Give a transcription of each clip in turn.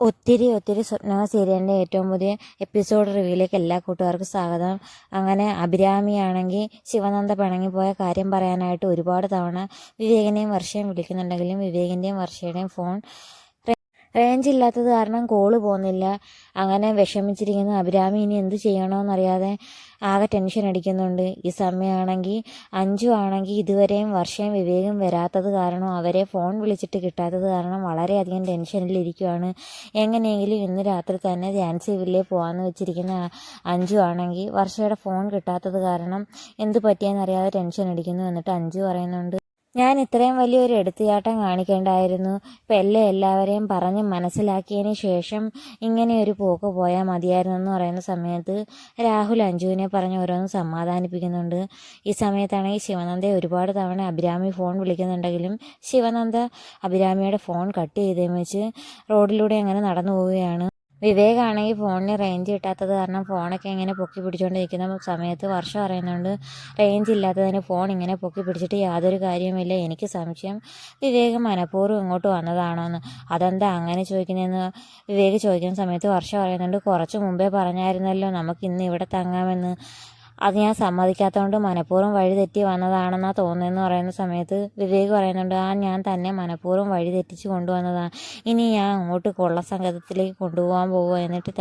ഒത്തിരി സ്വപ്നങ്ങൾ സീരിയലിൻ്റെ ഏറ്റവും പുതിയ എപ്പിസോഡ് റിവ്യൂയിലേക്ക് എല്ലാ കൂട്ടുകാർക്കും സ്വാഗതം. അങ്ങനെ അഭിരാമിയാണെങ്കിൽ ശിവനന്ദ പിണങ്ങിപ്പോയ കാര്യം പറയാനായിട്ട് ഒരുപാട് തവണ വിവേകിനെയും വർഷയും വിളിക്കുന്നുണ്ടെങ്കിലും വിവേകിൻ്റെയും വർഷയുടെയും ഫോൺ റേഞ്ച് ഇല്ലാത്തത് കാരണം കോള് പോകുന്നില്ല. അങ്ങനെ വിഷമിച്ചിരിക്കുന്ന അഭിരാമി ഇനി എന്ത് ചെയ്യണമെന്നറിയാതെ ആകെ ടെൻഷൻ അടിക്കുന്നുണ്ട്. ഈ സമയമാണെങ്കിൽ അഞ്ജു ആണെങ്കിൽ ഇതുവരെയും വർഷയും വിവേകം വരാത്തത് കാരണം അവരെ ഫോൺ വിളിച്ചിട്ട് കിട്ടാത്തത് കാരണം വളരെയധികം ടെൻഷനിലിരിക്കുകയാണ്. എങ്ങനെയെങ്കിലും ഇന്ന് രാത്രി തന്നെ ധ്യാൻസി വില്ലേ പോകാമെന്ന് വെച്ചിരിക്കുന്ന അഞ്ജു ആണെങ്കിൽ വർഷയുടെ ഫോൺ കിട്ടാത്തത് കാരണം എന്ത് പറ്റിയെന്നറിയാതെ ടെൻഷൻ അടിക്കുന്നു. എന്നിട്ട് അഞ്ജു പറയുന്നുണ്ട്, ഞാൻ ഇത്രയും വലിയൊരു എടുത്തുചാട്ടം കാണിക്കേണ്ടായിരുന്നു. ഇപ്പം എല്ലാവരെയും പറഞ്ഞ് മനസ്സിലാക്കിയതിന് ശേഷം ഇങ്ങനെ ഒരു പോക്ക് പോയാൽ മതിയായിരുന്നു എന്ന് പറയുന്ന സമയത്ത് രാഹുൽ അഞ്ജുവിനെ പറഞ്ഞ് ഓരോന്ന് സമാധാനിപ്പിക്കുന്നുണ്ട്. ഈ സമയത്താണെങ്കിൽ ശിവനന്ദയെ ഒരുപാട് തവണ അഭിരാമി ഫോൺ വിളിക്കുന്നുണ്ടെങ്കിലും ശിവനന്ദ അഭിരാമിയുടെ ഫോൺ കട്ട് ചെയ്തേന്ന് വെച്ച് റോഡിലൂടെ അങ്ങനെ നടന്നു പോവുകയാണ്. വിവേകാണെങ്കിൽ ഫോണിന് റേഞ്ച് കിട്ടാത്തത് കാരണം ഫോണൊക്കെ ഇങ്ങനെ പൊക്കി പിടിച്ചുകൊണ്ടിരിക്കുന്ന സമയത്ത് വർഷം പറയുന്നുണ്ട്, റേഞ്ച് ഇല്ലാത്തതിന് ഫോൺ ഇങ്ങനെ പൊക്കി പിടിച്ചിട്ട് യാതൊരു കാര്യവുമില്ല. എനിക്ക് സംശയം വിവേക് മനഃപൂർവ്വം ഇങ്ങോട്ട് വന്നതാണോ എന്ന്. അതെന്താ അങ്ങനെ ചോദിക്കുന്നതെന്ന് വിവേക് ചോദിക്കുന്ന സമയത്ത് വർഷം പറയുന്നുണ്ട്, കുറച്ച് മുമ്പേ പറഞ്ഞായിരുന്നല്ലോ നമുക്ക് ഇന്ന് ഇവിടെ തങ്ങാമെന്ന്. അത് ഞാൻ സമ്മതിക്കാത്തതുകൊണ്ട് മനഃപൂർവ്വം വഴി തെറ്റി വന്നതാണെന്നാണ് തോന്നുന്നതെന്ന് പറയുന്ന സമയത്ത് വിവേക് പറയുന്നുണ്ട്, ഞാൻ തന്നെ മനഃപൂർവ്വം വഴി തെറ്റിച്ച് കൊണ്ടുവന്നതാണ്. ഇനി ഞാൻ അങ്ങോട്ട് കൊള്ളസംഘത്തിലേക്ക് കൊണ്ടുപോകാൻ പോവുക. എന്നിട്ട്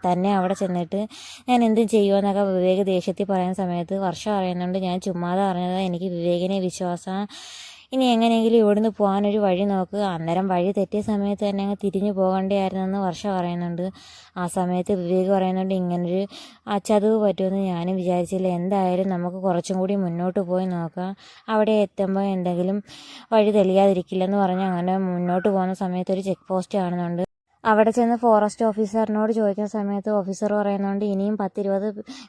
തന്നെ അവിടെ ചെന്നിട്ട് ഞാൻ എന്തും ചെയ്യുമെന്നൊക്കെ വിവേക് ദേഷ്യത്തിൽ പറയുന്ന സമയത്ത് വർഷം പറയുന്നുണ്ട്, ഞാൻ ചുമ്മാതെ പറഞ്ഞത്, എനിക്ക് വിവേകിനെ വിശ്വാസം. ഇനി എങ്ങനെയെങ്കിലും ഇവിടുന്ന് പോകാനൊരു വഴി നോക്കുക. അന്നേരം വഴി തെറ്റിയ സമയത്ത് തന്നെ അങ്ങ് തിരിഞ്ഞു പോകേണ്ടതായിരുന്നെന്ന് വർഷ പറയുന്നുണ്ട്. ആ സമയത്ത് വിവേക് പറയുന്നുണ്ട്, ഇങ്ങനൊരു ചതുവ് പറ്റുമെന്ന് ഞാനും വിചാരിച്ചില്ല. എന്തായാലും നമുക്ക് കുറച്ചും കൂടി മുന്നോട്ട് പോയി നോക്കാം. അവിടെ എത്തുമ്പോൾ എന്തെങ്കിലും വഴി തെളിയാതിരിക്കില്ലെന്ന് പറഞ്ഞ് അങ്ങനെ മുന്നോട്ട് പോകുന്ന സമയത്ത് ഒരു ചെക്ക് പോസ്റ്റ് കാണുന്നുണ്ട്. അവിടെ ചെന്ന് ഫോറസ്റ്റ് ഓഫീസറിനോട് ചോദിക്കുന്ന സമയത്ത് ഓഫീസർ പറയുന്നുണ്ട്, ഇനിയും 10-20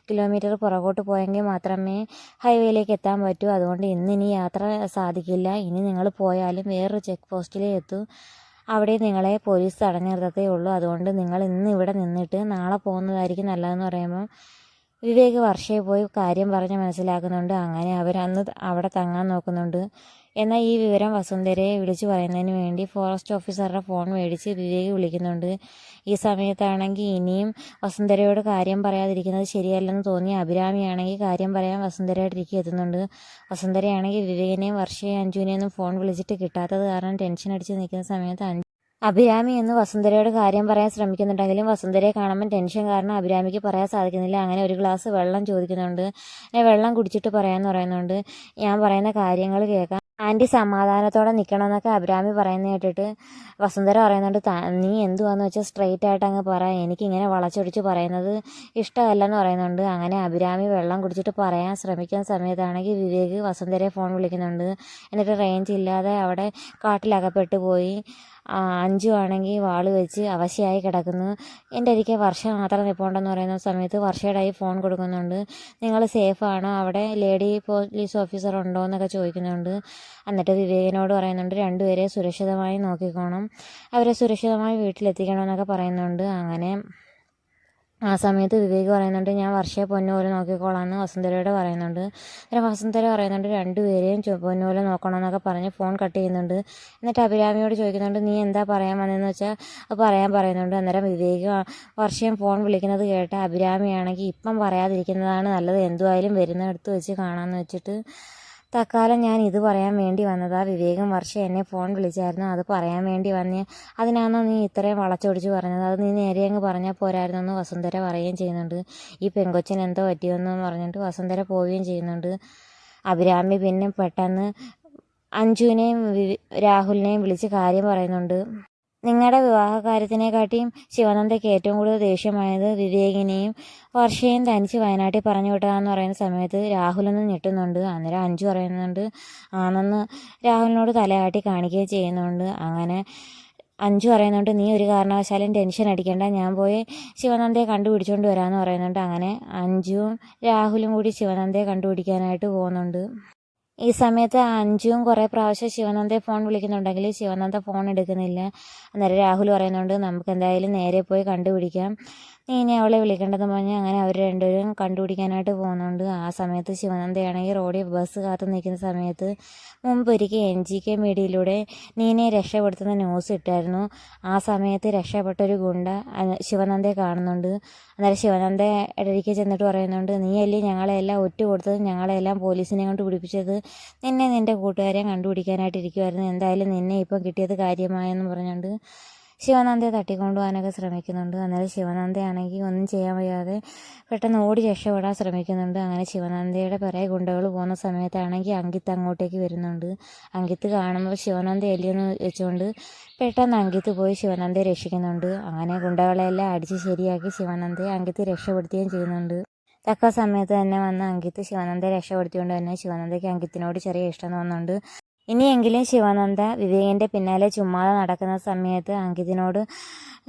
കിലോമീറ്റർ പുറകോട്ട് പോയെങ്കിൽ മാത്രമേ ഹൈവേയിലേക്ക് എത്താൻ പറ്റൂ. അതുകൊണ്ട് ഇനി യാത്ര സാധിക്കില്ല. ഇനി നിങ്ങൾ പോയാലും വേറൊരു ചെക്ക് പോസ്റ്റിലേ എത്തൂ. അവിടെ നിങ്ങളെ പോലീസ് തടഞ്ഞു നിർത്തത്തേ ഉള്ളൂ. അതുകൊണ്ട് നിങ്ങൾ ഇന്ന് ഇവിടെ നിന്നിട്ട് നാളെ പോകുന്നതായിരിക്കും നല്ലതെന്ന് പറയുമ്പോൾ വിവേക് വർഷയെ പോയി കാര്യം പറഞ്ഞ് മനസ്സിലാക്കുന്നുണ്ട്. അങ്ങനെ അവരന്ന് അവിടെ തങ്ങാൻ നോക്കുന്നുണ്ട്. എന്നാൽ ഈ വിവരം വസുന്ധരയെ വിളിച്ചു പറയുന്നതിന് വേണ്ടി ഫോറസ്റ്റ് ഓഫീസറുടെ ഫോൺ മേടിച്ച് വിവേക് വിളിക്കുന്നുണ്ട്. ഈ സമയത്താണെങ്കിൽ ഇനിയും വസുന്ധരയോട് കാര്യം പറയാതിരിക്കുന്നത് ശരിയല്ലെന്ന് തോന്നി അഭിരാമിയാണെങ്കിൽ കാര്യം പറയാൻ വസുന്ധരയുടെ അടുത്തേക്ക് എത്തുന്നുണ്ട്. വസുന്ധരയാണെങ്കിൽ വിവേകിനെയും വർഷയെയും അഞ്ജുവിനെയൊന്നും ഫോൺ വിളിച്ചിട്ട് കിട്ടാത്തത് കാരണം ടെൻഷൻ അടിച്ച് നിൽക്കുന്ന സമയത്ത് അഭിരാമി എന്ന് വസുന്ധരയോട് കാര്യം പറയാൻ ശ്രമിക്കുന്നുണ്ടെങ്കിലും വസുന്ധരയെ കാണുമ്പോൾ ടെൻഷൻ കാരണം അഭിരാമിക്ക് പറയാൻ സാധിക്കുന്നില്ല. അങ്ങനെ ഒരു ഗ്ലാസ് വെള്ളം ചോദിക്കുന്നുണ്ട്. വെള്ളം കുടിച്ചിട്ട് പറയാമെന്ന് പറയുന്നുണ്ട്. ഞാൻ പറയുന്ന കാര്യങ്ങൾ കേൾക്കാം, ആൻറ്റി സമാധാനത്തോടെ നിൽക്കണമെന്നൊക്കെ അഭിരാമി പറയുന്നത് കേട്ടിട്ട് വസുന്ധര പറയുന്നുണ്ട്, നീ എന്തുവാന്ന് വെച്ചാൽ സ്ട്രെയിറ്റ് ആയിട്ട് അങ്ങ് പറ, എനിക്കിങ്ങനെ വളച്ചൊടിച്ച് പറയുന്നത് ഇഷ്ടമല്ലെന്ന് പറയുന്നുണ്ട്. അങ്ങനെ അഭിരാമി വെള്ളം കുടിച്ചിട്ട് പറയാൻ ശ്രമിക്കുന്ന സമയത്താണെങ്കിൽ വിവേക് വസുന്ധരയെ ഫോൺ വിളിക്കുന്നുണ്ട്. എന്നിട്ട് റേഞ്ച് ഇല്ലാതെ അവിടെ കാട്ടിലകപ്പെട്ടു പോയി. അഞ്ജു ആണെങ്കിൽ വാള് വെച്ച് അവശയായി കിടക്കുന്നു. എൻ്റെ അരികെ വർഷ മാത്രം നിൽപ്പുണ്ടെന്ന് പറയുന്ന സമയത്ത് വർഷയുടെ കയ്യിൽ ഫോൺ കൊടുക്കുന്നുണ്ട്. നിങ്ങൾ സേഫാണോ, അവിടെ ലേഡി പോലീസ് ഓഫീസർ ഉണ്ടോ എന്നൊക്കെ ചോദിക്കുന്നുണ്ട്. എന്നിട്ട് വിവേകിനോട് പറയുന്നുണ്ട്, രണ്ടുപേരെ സുരക്ഷിതമായി നോക്കിക്കോണം, അവരെ സുരക്ഷിതമായി വീട്ടിലെത്തിക്കണമെന്നൊക്കെ പറയുന്നുണ്ട്. അങ്ങനെ ആ സമയത്ത് വിവേക് പറയുന്നുണ്ട്, ഞാൻ വർഷയെ പൊന്നുപോലെ നോക്കിക്കോളാമെന്ന് വസുന്ധരയോട് പറയുന്നുണ്ട്. അന്നേരം വസുന്ധര പറയുന്നുണ്ട്, രണ്ടുപേരെയും പൊന്നുപോലെ നോക്കണമെന്നൊക്കെ പറഞ്ഞ് ഫോൺ കട്ട് ചെയ്യുന്നുണ്ട്. എന്നിട്ട് അഭിരാമിയോട് ചോദിക്കുന്നുണ്ട്, നീ എന്താ പറയാൻ വന്നതെന്ന് വെച്ചാൽ അത് പറയാൻ പറയുന്നുണ്ട്. അന്നേരം വിവേക് വർഷയും ഫോൺ വിളിക്കുന്നത് കേട്ട അഭിരാമിയാണെങ്കിൽ ഇപ്പം പറയാതിരിക്കുന്നതാണ് നല്ലത്, എന്തുമായാലും വരുന്നിടത്ത് വെച്ച് കാണാമെന്ന് വെച്ചിട്ട് തൽക്കാലം ഞാൻ ഇത് പറയാൻ വേണ്ടി വന്നതാ. വിവേകം വർഷ എന്നെ ഫോൺ വിളിച്ചായിരുന്നു, അത് പറയാൻ വേണ്ടി വന്നേ, അതിനാണോ നീ ഇത്രയും വളച്ചൊടിച്ച് പറഞ്ഞത്, അത് നീ നേരെ അങ്ങ് പറഞ്ഞാൽ പോരായിരുന്നെന്ന് വസുന്ധര പറയുകയും ചെയ്യുന്നുണ്ട്. ഈ പെങ്കൊച്ചിന് എന്തോ പറ്റിയെന്ന് പറഞ്ഞിട്ട് വസുന്ധര പോവുകയും ചെയ്യുന്നുണ്ട്. അഭിരാമി പിന്നെ പെട്ടെന്ന് അഞ്ജുവിനെയും രാഹുലിനെയും വിളിച്ച് കാര്യം പറയുന്നുണ്ട്. നിങ്ങളുടെ വിവാഹകാര്യത്തിനെക്കാട്ടിയും ശിവനന്ദയ്ക്ക് ഏറ്റവും കൂടുതൽ ദേഷ്യമായത് വിവേകിനെയും വർഷയും തനിച്ച് വയനാട്ടിൽ പറഞ്ഞു വിട്ടതാന്ന് പറയുന്ന സമയത്ത് രാഹുലൊന്ന് ഞെട്ടുന്നുണ്ട്. അന്നേരം അഞ്ജു പറയുന്നുണ്ട്, ആണെന്ന് രാഹുലിനോട് തലയാട്ടി കാണിക്കുകയും ചെയ്യുന്നുണ്ട്. അങ്ങനെ അഞ്ജു പറയുന്നുണ്ട്, നീ ഒരു കാരണവശാലും ടെൻഷൻ അടിക്കേണ്ട, ഞാൻ പോയി ശിവനന്ദയെ കണ്ടുപിടിച്ചുകൊണ്ട് വരാമെന്ന് പറയുന്നുണ്ട്. അങ്ങനെ അഞ്ജുവും രാഹുലും കൂടി ശിവനന്ദയെ കണ്ടുപിടിക്കാനായിട്ട് പോകുന്നുണ്ട്. ഈ സമയത്ത് അഞ്ജുവും കുറേ പ്രാവശ്യം ശിവനന്ദയെ ഫോൺ വിളിക്കുന്നുണ്ടെങ്കിൽ ശിവനന്ദ ഫോൺ എടുക്കുന്നില്ല. അന്നേരം രാഹുൽ പറയുന്നുണ്ട്, നമുക്ക് എന്തായാലും നേരെ പോയി കണ്ടുപിടിക്കാം, നീ ഇനി അവളെ വിളിക്കേണ്ടതെന്ന് പറഞ്ഞ് അങ്ങനെ അവർ രണ്ടുപേരും കണ്ടുപിടിക്കാനായിട്ട് പോകുന്നുണ്ട്. ആ സമയത്ത് ശിവനന്ദയാണെങ്കിൽ റോഡിൽ ബസ് കാത്തു നിൽക്കുന്ന സമയത്ത് മുമ്പൊരിക്കൽ NGK മീഡിയയിലൂടെ നീനയെ രക്ഷപ്പെടുത്തുന്ന ന്യൂസ് ഇട്ടായിരുന്നു. ആ സമയത്ത് രക്ഷപ്പെട്ടൊരു ഗുണ്ട ശിവനന്ദയെ കാണുന്നുണ്ട്. അന്നേരം ശിവനന്ദ ഇടയ്ക്ക് ചെന്നിട്ട് പറയുന്നുണ്ട്, നീയല്ലേ ഞങ്ങളെല്ലാം ഒറ്റ കൊടുത്തത്, ഞങ്ങളെല്ലാം പോലീസിനെ കൊണ്ട് പിടിപ്പിച്ചത്, നിന്റെ കൂട്ടുകാരെ കണ്ടുപിടിക്കാനായിട്ട് ഇരിക്കുമായിരുന്നു, എന്തായാലും നിന്നെ ഇപ്പം കിട്ടിയത് കാര്യമായെന്ന് പറഞ്ഞുകൊണ്ട് ശിവനന്ദയെ തട്ടിക്കൊണ്ടുപോകാനൊക്കെ ശ്രമിക്കുന്നുണ്ട്. അന്നേരം ശിവനന്ദയാണെങ്കിൽ ഒന്നും ചെയ്യാൻ വയ്യാതെ പെട്ടെന്ന് ഓടി രക്ഷപ്പെടാൻ ശ്രമിക്കുന്നുണ്ട്. അങ്ങനെ ശിവനന്ദയുടെ പിറകെ ഗുണ്ടകൾ പോകുന്ന സമയത്താണെങ്കിൽ അങ്കിത്ത് അങ്ങോട്ടേക്ക് വരുന്നുണ്ട്. അങ്കിത്ത് കാണുമ്പോൾ ശിവനന്ദ എല്ലിയെന്ന് വെച്ചുകൊണ്ട് പെട്ടെന്ന് അങ്കിത്ത് പോയി ശിവനന്ദയെ രക്ഷിക്കുന്നുണ്ട്. അങ്ങനെ ഗുണ്ടകളെല്ലാം അടിച്ച് ശരിയാക്കി ശിവനന്ദയെ അങ്കിത്ത് രക്ഷപ്പെടുത്തുകയും ചെയ്യുന്നുണ്ട്. തക്ക സമയത്ത് തന്നെ വന്ന അങ്കിത്ത് ശിവനന്ദയെ രക്ഷപ്പെടുത്തിക്കൊണ്ട് തന്നെ ശിവനന്ദയ്ക്ക് അങ്കിത്തിനോട് ചെറിയ ഇഷ്ടം തോന്നുന്നുണ്ട്. ഇനിയെങ്കിലും ശിവനന്ദ വിവേകിൻ്റെ പിന്നാലെ ചുമ്മാതെ നടക്കുന്ന സമയത്ത് അങ്കിതിനോട്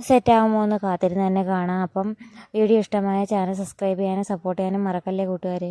സെറ്റാകുമോ എന്ന് കാത്തിരുന്ന് തന്നെ കാണാം. അപ്പം വീഡിയോ ഇഷ്ടമായ ചാനൽ സബ്സ്ക്രൈബ് ചെയ്യാനും സപ്പോർട്ട് ചെയ്യാനും മറക്കല്ലേ കൂട്ടുകാരെ.